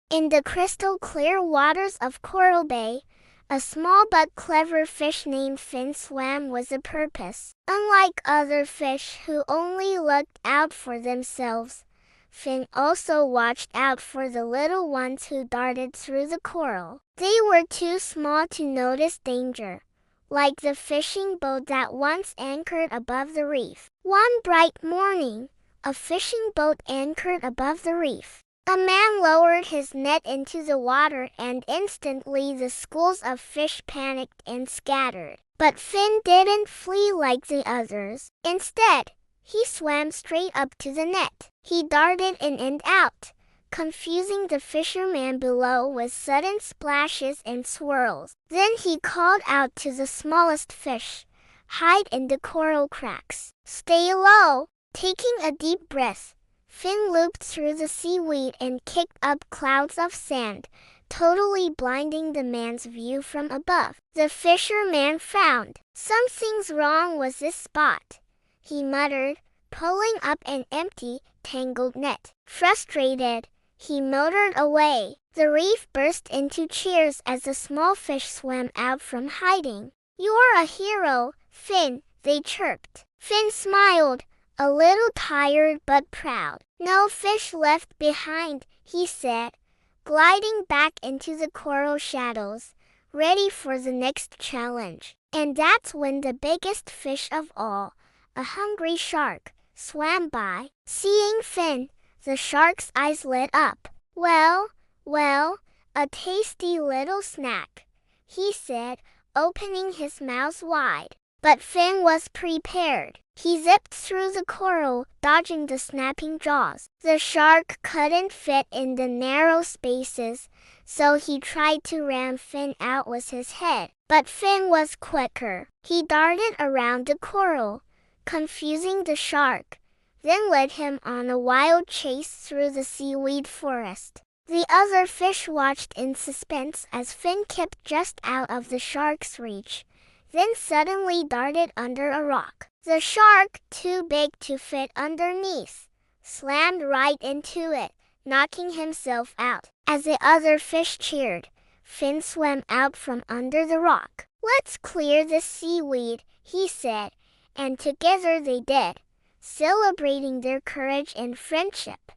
In the crystal clear waters of Coral Bay, a small but clever fish named Finn swam with a purpose. Unlike other fish who only looked out for themselves, Finn also watched out for the little ones who darted through the coral. They were too small to notice danger, like the fishing boat that once anchored above the reef. One bright morning, a fishing boat anchored above the reef. A man lowered his net into the water and instantly the schools of fish panicked and scattered. But Finn didn't flee like the others. Instead, he swam straight up to the net. He darted in and out, confusing the fisherman below with sudden splashes and swirls. Then he called out to the smallest fish, "Hide in the coral cracks. Stay low." Taking a deep breath, Finn looped through the seaweed and kicked up clouds of sand, totally blinding the man's view from above. The fisherman frowned. "Something's wrong with this spot," he muttered, pulling up an empty, tangled net. Frustrated, he motored away. The reef burst into cheers as the small fish swam out from hiding. "You're a hero, Finn," they chirped. Finn smiled, a little tired but proud. "No fish left behind," he said, gliding back into the coral shadows, ready for the next challenge. And that's when the biggest fish of all, a hungry shark, swam by. Seeing Finn, the shark's eyes lit up. Well, a tasty little snack," he said, opening his mouth wide. But Finn was prepared. He zipped through the coral, dodging the snapping jaws. The shark couldn't fit in the narrow spaces, so he tried to ram Finn out with his head. But Finn was quicker. He darted around the coral, confusing the shark, then led him on a wild chase through the seaweed forest. The other fish watched in suspense as Finn kept just out of the shark's reach, then suddenly darted under a rock. The shark, too big to fit underneath, slammed right into it, knocking himself out. As the other fish cheered, Finn swam out from under the rock. "Let's clear this seaweed," he said, and together they did, celebrating their courage and friendship.